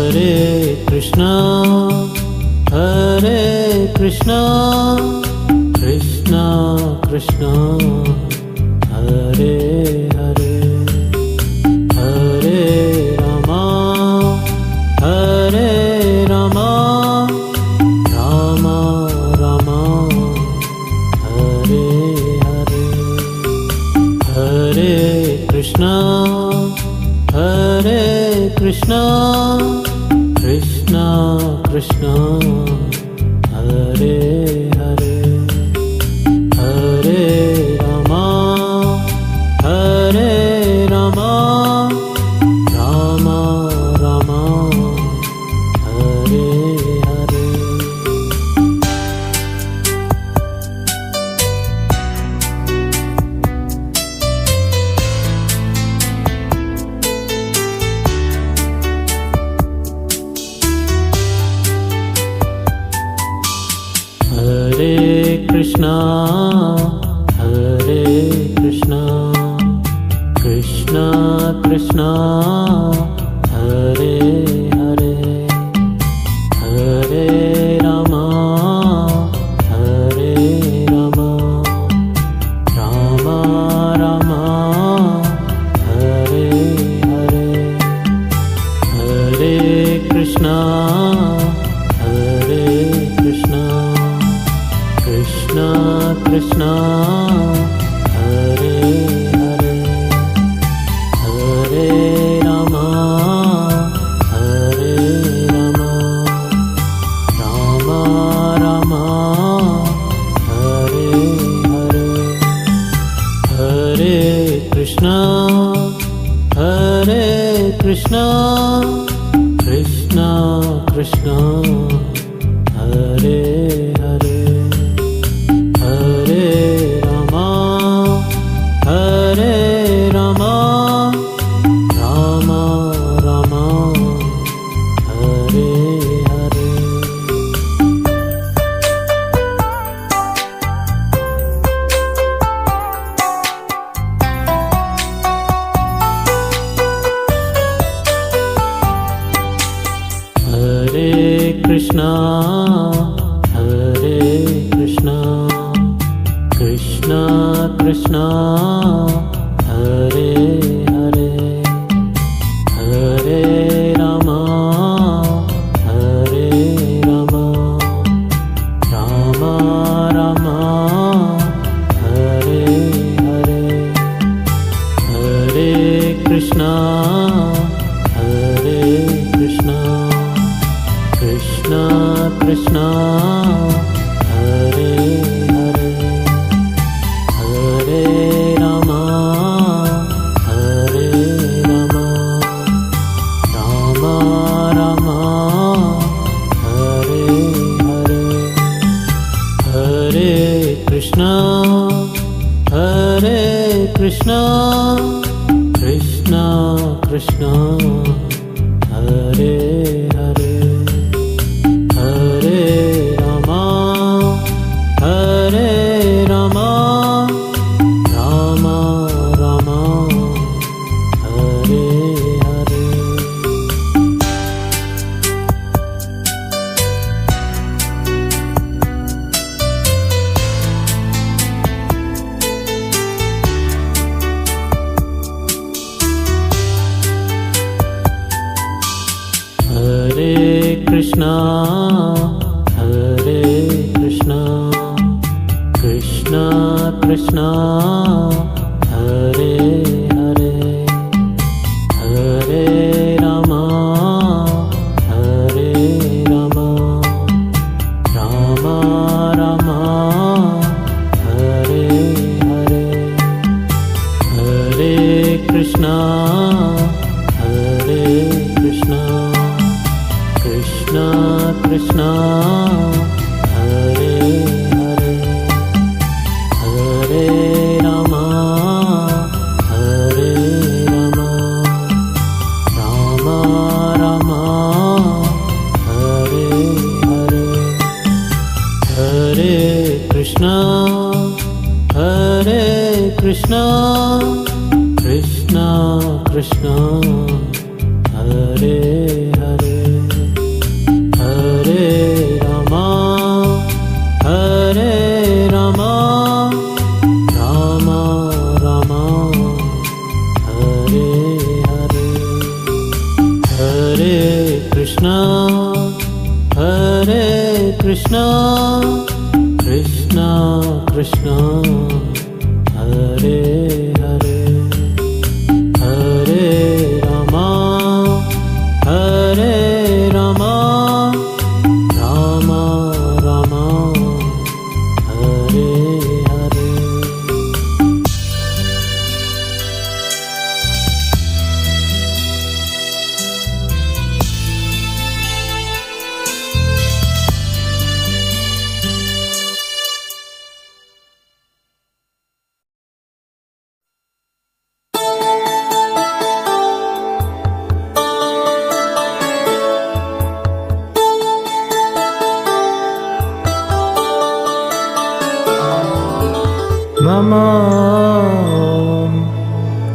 Hare Krishna, Hare Krishna, Krishna Krishna, Hare Hare, Hare Rama, Hare Rama, Rama Rama, Hare Hare, Hare Krishna, Hare Krishna, Krishna Krishna, Hare Hare, Hare Rama, Hare Rama, Rama Rama, Hare Hare. Hare Krishna, Hare Krishna, Krishna Krishna, Hare Hare, Hare Rama, Hare Rama, Rama Rama, Hare Hare, Hare Krishna, Hare Krishna, Krishna Krishna, Hare Hare, Hare Rama, Hare Rama, Rama Rama, Hare Hare, Hare Krishna, Hare Krishna, Krishna Krishna, Hare Hare, Hare Rama, Hare Rama, Rama Rama, Hare Hare. Hare Krishna, Hare Krishna, Krishna Krishna, Hare Hare, Hare Rama, Hare Rama, Rama Rama, Hare Hare, Hare Krishna, Hare Krishna, Krishna Krishna, Hare Hare, Hare Rama, Hare Rama, Rama Rama, Hare Hare, Hare Krishna, Hare Krishna, Krishna Krishna, Hare Hare, Hare Rama, Hare Rama, Rama Rama, Hare Hare. Hare Krishna, Hare Krishna, Krishna Krishna, Hare Hare, Hare Rama, Hare Rama, Rama Rama, Hare Hare, Hare Krishna, Hare Krishna, Krishna Krishna, Hare Hare, Hare Rama, Hare Rama, Rama Rama, Hare Hare, Hare Krishna, Hare Krishna, Krishna Krishna, Hare Hare. Hare Krishna, Krishna Krishna, Hare Hare, Hare Rama, Hare Rama, Rama Rama, Hare Hare. मम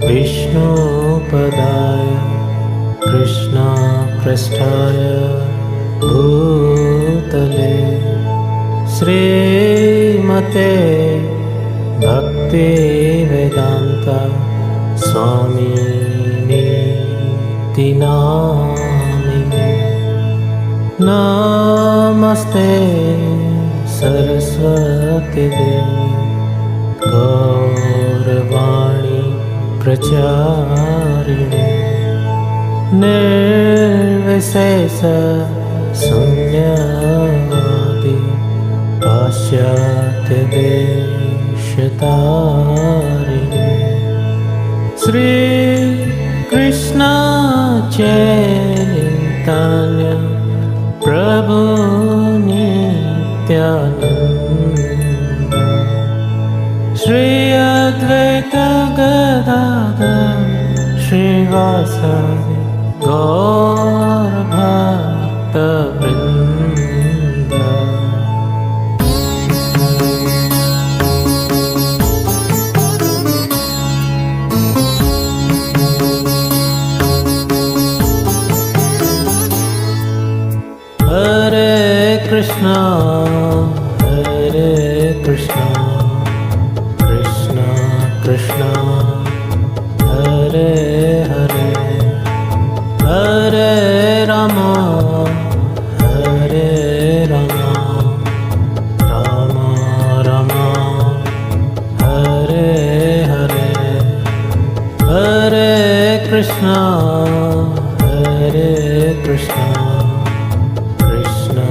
विष्णुपदाय कृष्णपृष्ठाय भूतले श्रीमते भक्तिवेदान्ता स्वामिनीति नामिने। नमस्ते सरस्वती देवी गौरवाणी प्रचारिणे निर्विशेष शून्यवादी पाश्चात्य देशतारिणे। श्री कृष्ण चैतन्य प्रभु नित्यानंद श्री अद्वैत गदाधर श्रीवासादि गौर भक्त वृंद। हरे कृष्णा कृष्णा हरे हरे, हरे रामा राम राम हरे हरे, हरे कृष्णा कृष्णा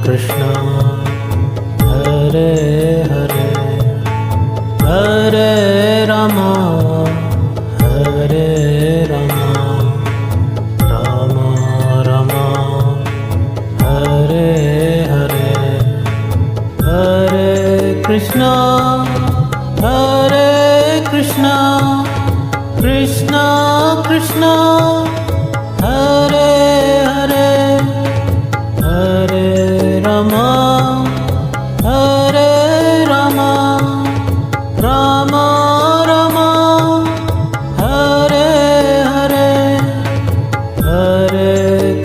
कृष्णा हरे हरे, हरे राम राम राम हरे हरे, हरे कृष्णा कृष्णा कृष्णा हरे हरे, हरे राम राम राम हरे हरे, हरे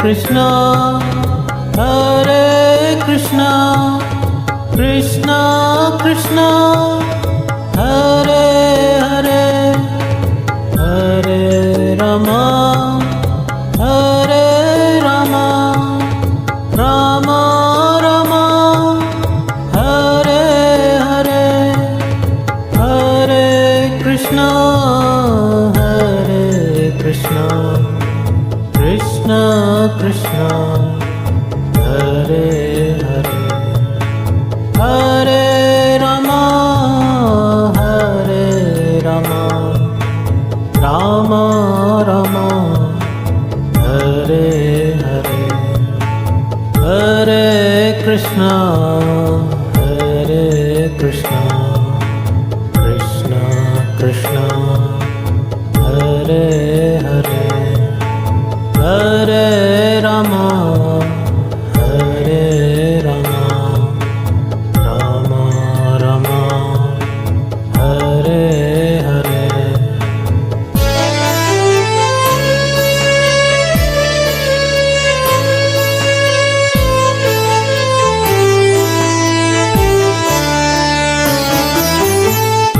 कृष्णा कृष्णा कृष्णा हरे हरे, हरे राम राम राम हरे हरे, हरे कृष्णा कृष्णा कृष्णा हरे हरे, हरे राम राम राम हरे हरे, हरे कृष्णा कृष्णा कृष्णा हरे हरे, हरे राम राम राम हरे हरे।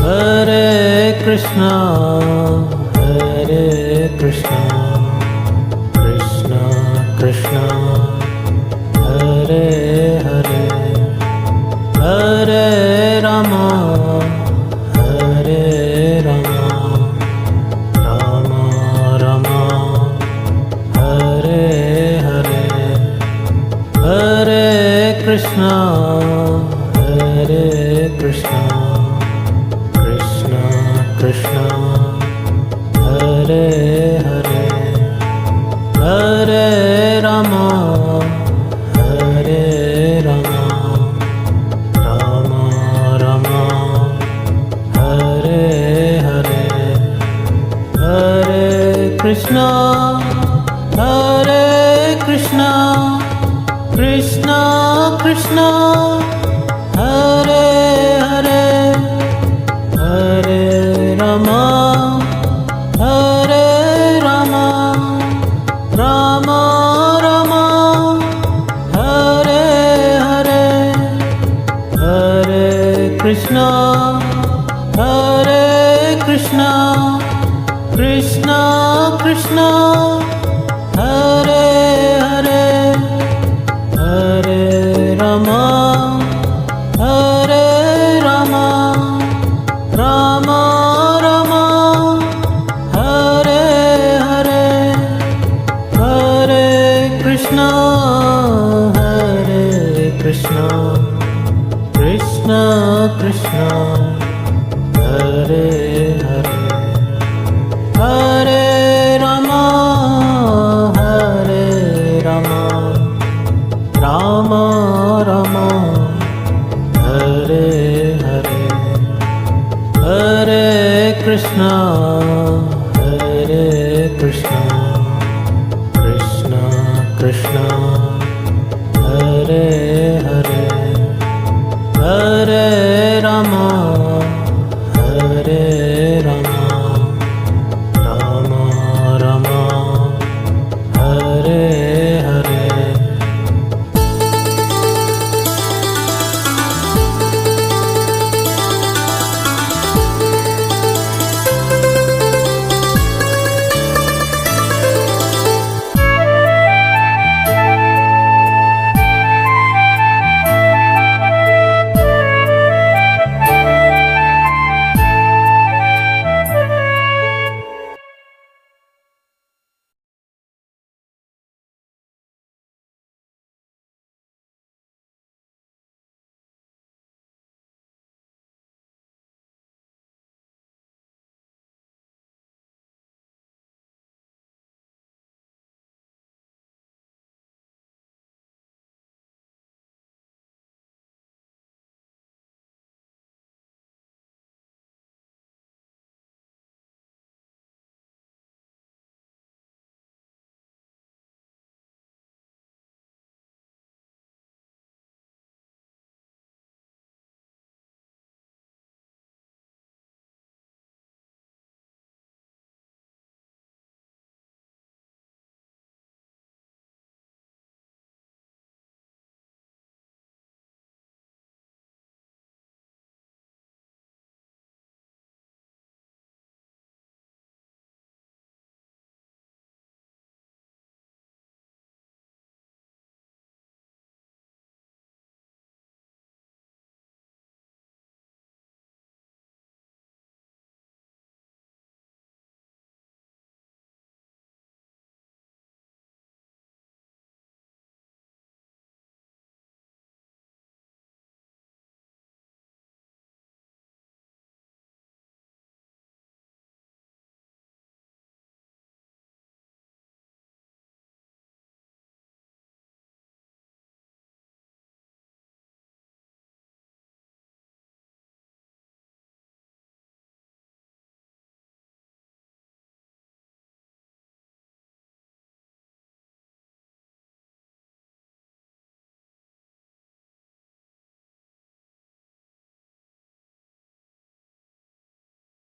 हरे Krishna Krishna Krishna Krishna, Hare Krishna, Krishna Krishna, Hare Hare, Hare Rama, Hare Rama, Rama Rama, Hare Hare, Hare Krishna, Hare Krishna, Krishna Krishna, Hare Hare, Hare Rama, Hare Rama, Rama Rama, Hare Hare, Hare Krishna, Hare Krishna, Krishna Krishna, Hare Hare, Hare Rama, Hare Rama, Rama Rama, Hare Hare, Hare Krishna, Hare Krishna, Krishna Krishna, Hare Hare, Hare Rama, Hare Rama, Rama Rama, Hare Hare, Hare Krishna, Hare Krishna, Krishna Krishna,